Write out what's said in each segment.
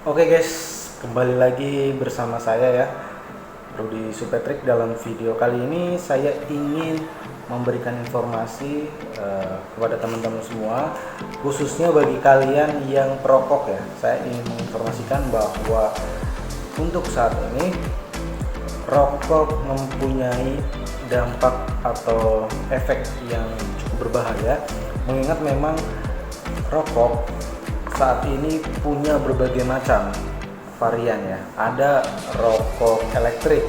Oke guys, kembali lagi bersama saya ya, Rudy Supetrik. Dalam video kali ini saya ingin memberikan informasi kepada teman-teman semua, khususnya bagi kalian yang perokok ya. Saya ingin menginformasikan bahwa untuk saat ini rokok mempunyai dampak atau efek yang cukup berbahaya, mengingat memang rokok saat ini punya berbagai macam varian ya. Ada rokok elektrik,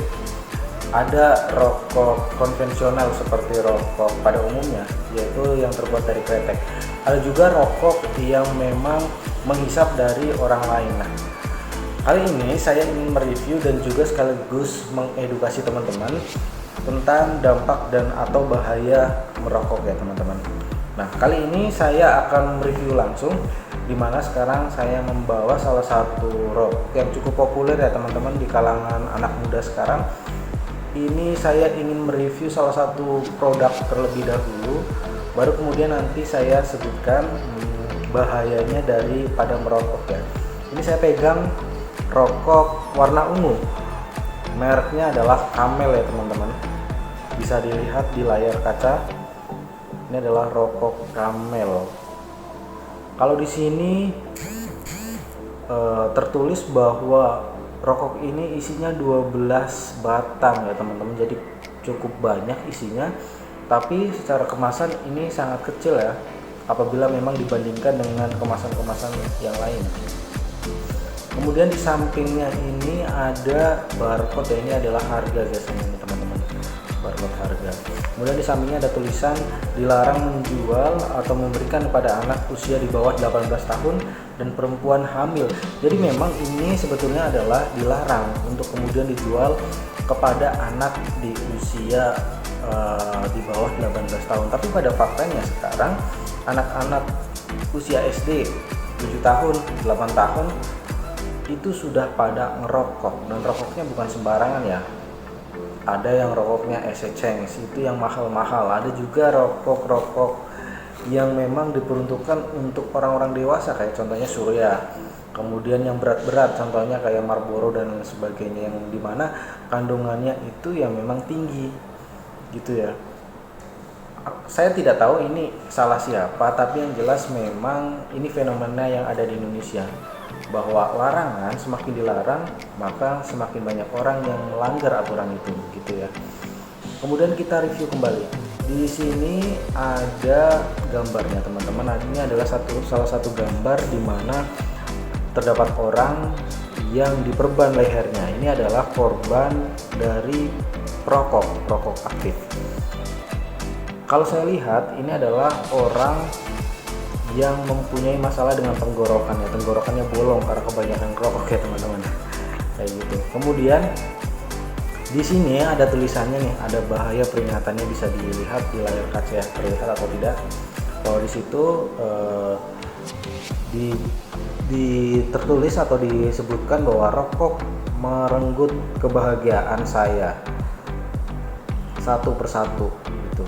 ada rokok konvensional seperti rokok pada umumnya, yaitu yang terbuat dari kretek. Ada juga rokok yang memang menghisap dari orang lain. Nah, kali ini saya ingin mereview dan juga sekaligus mengedukasi teman-teman tentang dampak dan atau bahaya merokok ya teman-teman. Nah, kali ini saya akan mereview langsung, dimana sekarang saya membawa salah satu rokok yang cukup populer ya teman-teman di kalangan anak muda sekarang. Ini saya ingin mereview salah satu produk terlebih dahulu, baru kemudian nanti saya sebutkan bahayanya daripada merokok ya. Ini saya pegang rokok warna ungu, mereknya adalah Camel ya teman-teman, bisa dilihat di layar kaca. Ini adalah rokok Camel. Kalau di sini tertulis bahwa rokok ini isinya 12 batang ya teman-teman, jadi cukup banyak isinya, tapi secara kemasan ini sangat kecil ya apabila memang dibandingkan dengan kemasan-kemasan yang lain. Kemudian di sampingnya ini ada barcode ya, ini adalah harga biasanya nih teman-teman, barcode harga. Kemudian di sampingnya ada tulisan dilarang menjual atau memberikan kepada anak usia di bawah 18 tahun dan perempuan hamil. Jadi memang ini sebetulnya adalah dilarang untuk kemudian dijual kepada anak di usia di bawah 18 tahun. Tapi pada faktanya sekarang anak-anak usia SD 7 tahun, 8 tahun itu sudah pada ngerokok, dan rokoknya bukan sembarangan ya. Ada yang rokoknya Essences itu yang mahal-mahal, ada juga rokok-rokok yang memang diperuntukkan untuk orang-orang dewasa kayak contohnya Surya. Kemudian yang berat-berat contohnya kayak Marlboro dan sebagainya, yang dimana kandungannya itu yang memang tinggi gitu ya. Saya tidak tahu ini salah siapa, tapi yang jelas memang ini fenomena yang ada di Indonesia, bahwa larangan semakin dilarang maka semakin banyak orang yang melanggar aturan itu gitu ya. Kemudian kita review kembali. Di sini ada gambarnya teman-teman. Ini adalah salah satu gambar di mana terdapat orang yang diperban lehernya. Ini adalah korban dari perokok aktif. Kalau saya lihat ini adalah orang yang mempunyai masalah dengan tenggorokannya. Tenggorokannya bolong karena kebanyakan rokok ya teman-teman, kayak gitu. Kemudian di sini ada tulisannya nih, ada bahaya peringatannya, bisa dilihat di layar kaca ya, terlihat atau tidak. Kalau di situ tertulis atau disebutkan bahwa rokok merenggut kebahagiaan saya satu persatu gitu.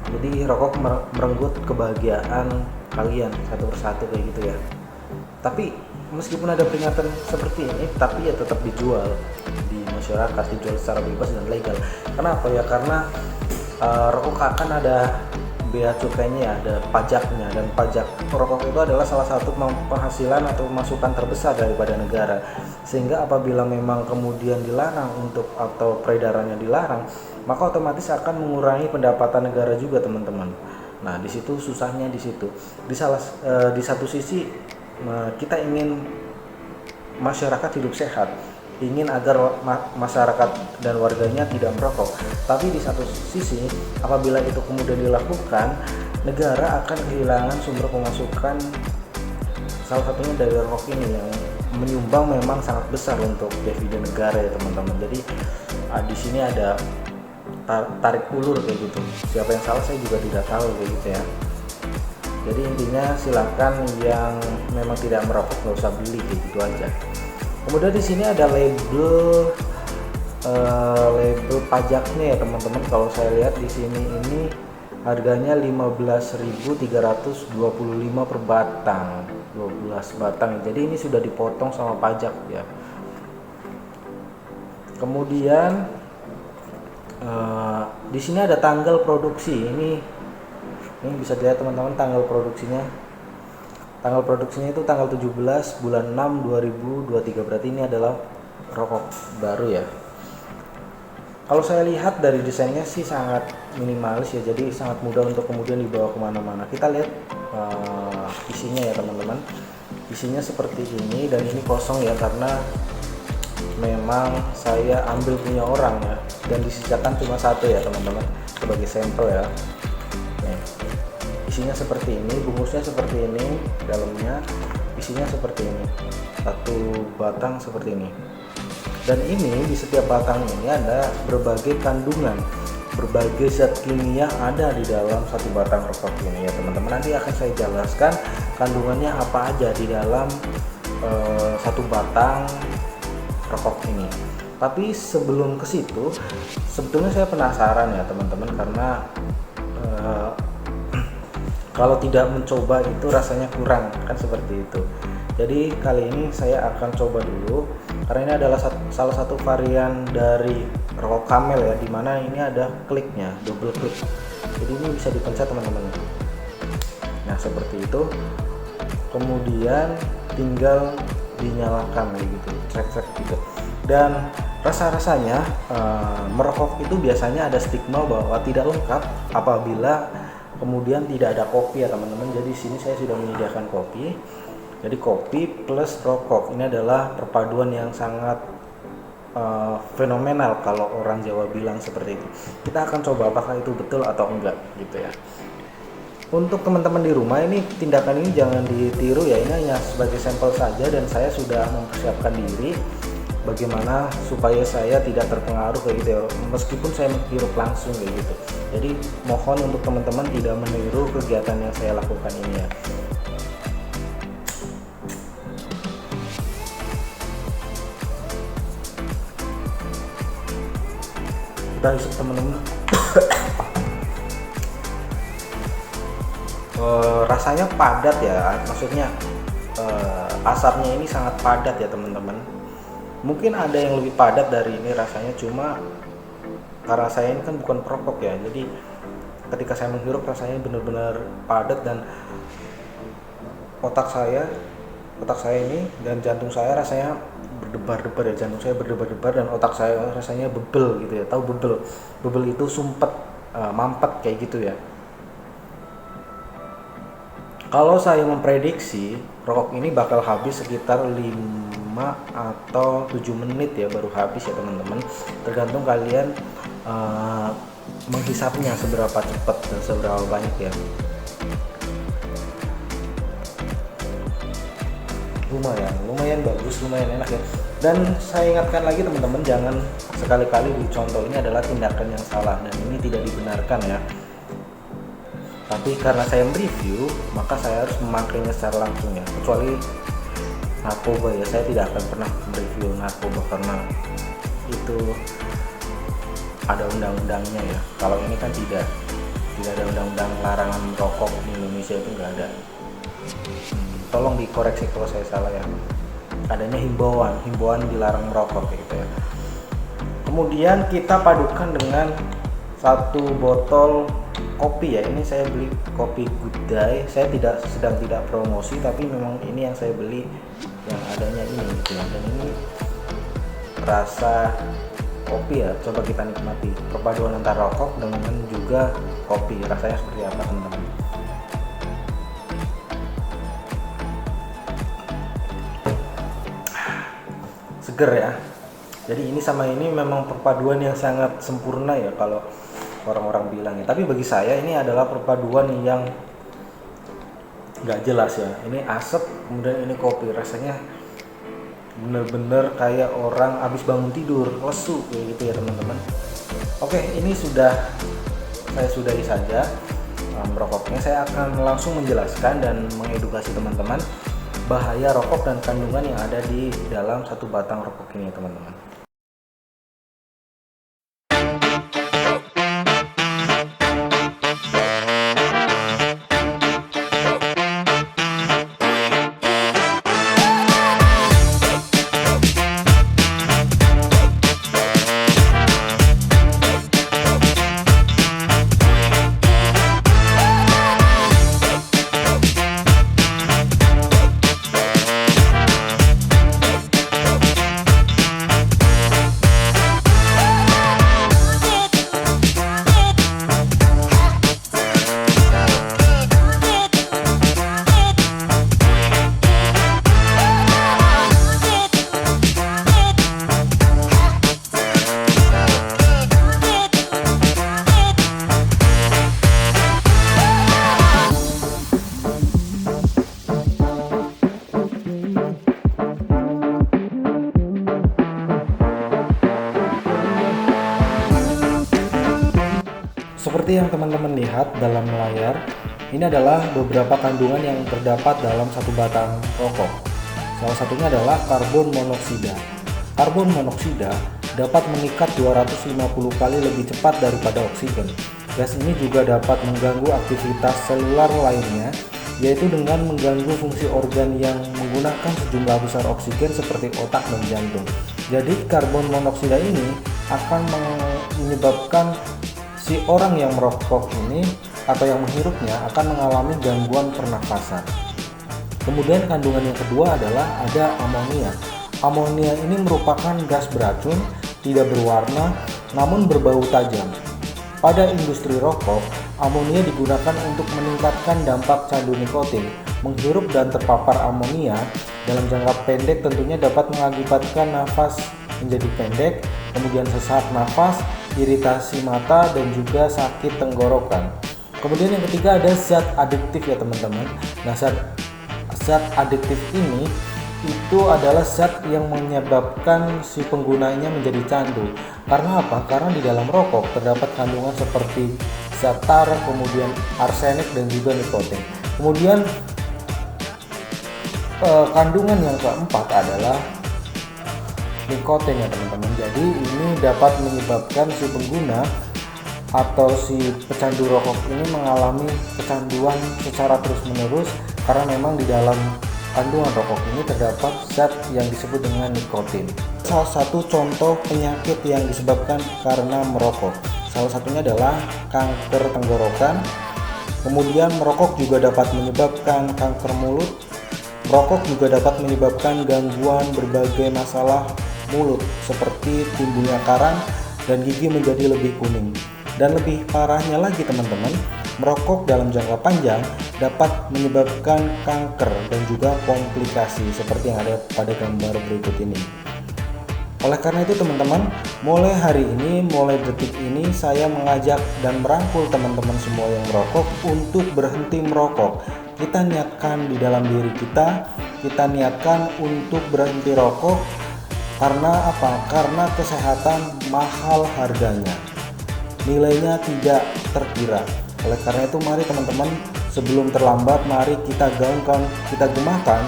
Jadi rokok merenggut kebahagiaan kalian satu persatu kayak gitu ya. Tapi meskipun ada peringatan seperti ini, tapi ya tetap dijual di masyarakat, dijual secara bebas dan legal. Kenapa ya? Karena rokok akan ada bea cukainya ya, ada pajaknya, dan pajak rokok itu adalah salah satu penghasilan atau masukan terbesar daripada negara. Sehingga apabila memang kemudian dilarang atau peredarannya dilarang, maka otomatis akan mengurangi pendapatan negara juga teman-teman. Nah, di situ susahnya di situ. Di satu sisi kita ingin masyarakat hidup sehat, ingin agar masyarakat dan warganya tidak merokok. Tapi di satu sisi apabila itu kemudian dilakukan, negara akan kehilangan sumber pemasukan, salah satunya dari rokok ini yang menyumbang memang sangat besar untuk dividen negara ya teman-teman. Jadi di sini ada tarik ulur kayak gitu. Siapa yang salah saya juga tidak tahu kayak gitu ya. Jadi intinya silakan yang memang tidak merokok nggak usah beli kayak gitu aja. Kemudian di sini ada label pajaknya ya teman-teman. Kalau saya lihat di sini ini harganya 15.325 per batang. 12 batang. Jadi ini sudah dipotong sama pajak ya. Kemudian di sini ada tanggal produksi. Ini bisa dilihat teman-teman tanggal produksinya. Tanggal produksinya itu tanggal 17 bulan 6 2023. Berarti ini adalah rokok baru ya. Kalau saya lihat dari desainnya sih sangat minimalis ya, jadi sangat mudah untuk kemudian dibawa kemana-mana. Kita lihat isinya ya teman-teman. Isinya seperti ini, dan ini kosong ya karena memang saya ambil punya orang ya, dan disisakan cuma satu ya teman-teman sebagai sampel ya. Nih, isinya seperti ini, bungkusnya seperti ini, dalamnya isinya seperti ini, satu batang seperti ini. Dan ini di setiap batang ini ada berbagai kandungan, berbagai zat kimia ada di dalam satu batang rokok ini ya teman-teman. Nanti akan saya jelaskan kandungannya apa aja di dalam satu batang rokok ini. Tapi sebelum ke situ, sebetulnya saya penasaran ya teman-teman, karena kalau tidak mencoba itu rasanya kurang kan, seperti itu. Jadi kali ini saya akan coba dulu, karena ini adalah salah satu varian dari rokok Camel ya, dimana ini ada kliknya, double klik. Jadi ini bisa dipencet teman-teman. Nah seperti itu. Kemudian tinggal dinyalakan gitu, trek gitu. Dan rasa-rasanya merokok itu biasanya ada stigma bahwa tidak lengkap apabila kemudian tidak ada kopi ya teman-teman. Jadi sini saya sudah menyediakan kopi. Jadi kopi plus rokok ini adalah perpaduan yang sangat fenomenal kalau orang Jawa bilang seperti itu. Kita akan coba apakah itu betul atau enggak gitu ya. Untuk teman-teman di rumah, ini tindakan ini jangan ditiru ya, ini hanya sebagai sampel saja, dan saya sudah mempersiapkan diri bagaimana supaya saya tidak terpengaruh kayak gitu ya, meskipun saya menghirup langsung kayak gitu. Jadi mohon untuk teman-teman tidak meniru kegiatan yang saya lakukan ini ya. Kita isep teman-teman. Rasanya padat ya, maksudnya asapnya ini sangat padat ya teman-teman. Mungkin ada yang lebih padat dari ini rasanya, cuma karena saya ini kan bukan perokok ya, jadi ketika saya menghirup rasanya benar-benar padat, dan otak saya ini dan jantung saya rasanya berdebar-debar ya, jantung saya berdebar-debar dan otak saya rasanya bebel gitu ya. Tahu bebel itu sumpet, mampet kayak gitu ya. Kalau saya memprediksi rokok ini bakal habis sekitar 5 atau 7 menit ya, baru habis ya teman-teman. Tergantung kalian menghisapnya seberapa cepat dan seberapa banyak ya. Lumayan bagus, lumayan enak ya. Dan saya ingatkan lagi teman-teman, jangan sekali-kali dicontoh, ini adalah tindakan yang salah dan ini tidak dibenarkan ya. Tapi karena saya mereview, maka saya harus memakainya secara langsung ya. Kecuali narkoba ya, saya tidak akan pernah mereview narkoba karena itu ada undang-undangnya ya. Kalau ini kan tidak ada undang-undang larangan merokok di Indonesia, itu nggak ada. Tolong dikoreksi kalau saya salah ya. Adanya himbauan dilarang merokok gitu ya. Kemudian kita padukan dengan satu botol kopi ya. Ini saya beli kopi Good Day. Saya sedang tidak promosi, tapi memang ini yang saya beli yang adanya ini gitu ya. Dan ini rasa kopi ya, coba kita nikmati perpaduan antara rokok dengan juga kopi. Rasanya seperti apa teman-teman? Seger ya. Jadi ini sama ini memang perpaduan yang sangat sempurna ya kalau orang-orang bilang ya. Tapi bagi saya ini adalah perpaduan yang nggak jelas ya. Ini asap, kemudian ini kopi, rasanya bener-bener kayak orang habis bangun tidur, lesu kayak gitu ya teman-teman. Oke, ini saya sudahi saja merokoknya. Saya akan langsung menjelaskan dan mengedukasi teman-teman bahaya rokok dan kandungan yang ada di dalam satu batang rokok ini teman-teman. Seperti yang teman-teman lihat dalam layar, ini adalah beberapa kandungan yang terdapat dalam satu batang rokok. Salah satunya adalah karbon monoksida. Karbon monoksida dapat mengikat 250 kali lebih cepat daripada oksigen. Gas ini juga dapat mengganggu aktivitas selular lainnya, yaitu dengan mengganggu fungsi organ yang menggunakan sejumlah besar oksigen seperti otak dan jantung. Jadi karbon monoksida ini akan menyebabkan si orang yang merokok ini atau yang menghirupnya akan mengalami gangguan pernafasan. Kemudian kandungan yang kedua adalah ada amonia. Amonia ini merupakan gas beracun, tidak berwarna, namun berbau tajam. Pada industri rokok, amonia digunakan untuk meningkatkan dampak candu nikotin. Menghirup dan terpapar amonia dalam jangka pendek tentunya dapat mengakibatkan nafas menjadi pendek, kemudian sesak nafas, iritasi mata, dan juga sakit tenggorokan. Kemudian yang ketiga ada zat adiktif ya teman-teman. Nah, zat adiktif ini itu adalah zat yang menyebabkan si penggunanya menjadi candu. Karena apa? Karena di dalam rokok terdapat kandungan seperti zat tar, kemudian arsenik dan juga nikotin. Kemudian kandungan yang keempat adalah nikotin ya teman-teman. Jadi ini dapat menyebabkan si pengguna atau si pecandu rokok ini mengalami kecanduan secara terus-menerus karena memang di dalam kandungan rokok ini terdapat zat yang disebut dengan nikotin. Salah satu contoh penyakit yang disebabkan karena merokok, salah satunya adalah kanker tenggorokan. Kemudian merokok juga dapat menyebabkan kanker mulut. Merokok juga dapat menyebabkan gangguan berbagai masalah mulut seperti timbulnya karang dan gigi menjadi lebih kuning. Dan lebih parahnya lagi teman-teman, merokok dalam jangka panjang dapat menyebabkan kanker dan juga komplikasi seperti yang ada pada gambar berikut ini. Oleh karena itu teman-teman, mulai hari ini, mulai detik ini saya mengajak dan merangkul teman-teman semua yang merokok untuk berhenti merokok. Kita niatkan di dalam diri kita niatkan untuk berhenti rokok. Karena apa? Karena kesehatan mahal harganya, nilainya tidak terkira. Oleh karena itu mari teman-teman, sebelum terlambat mari kita gaungkan, kita gemakan,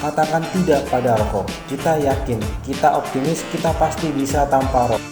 katakan tidak pada rokok. Kita yakin, kita optimis, kita pasti bisa tanpa rokok.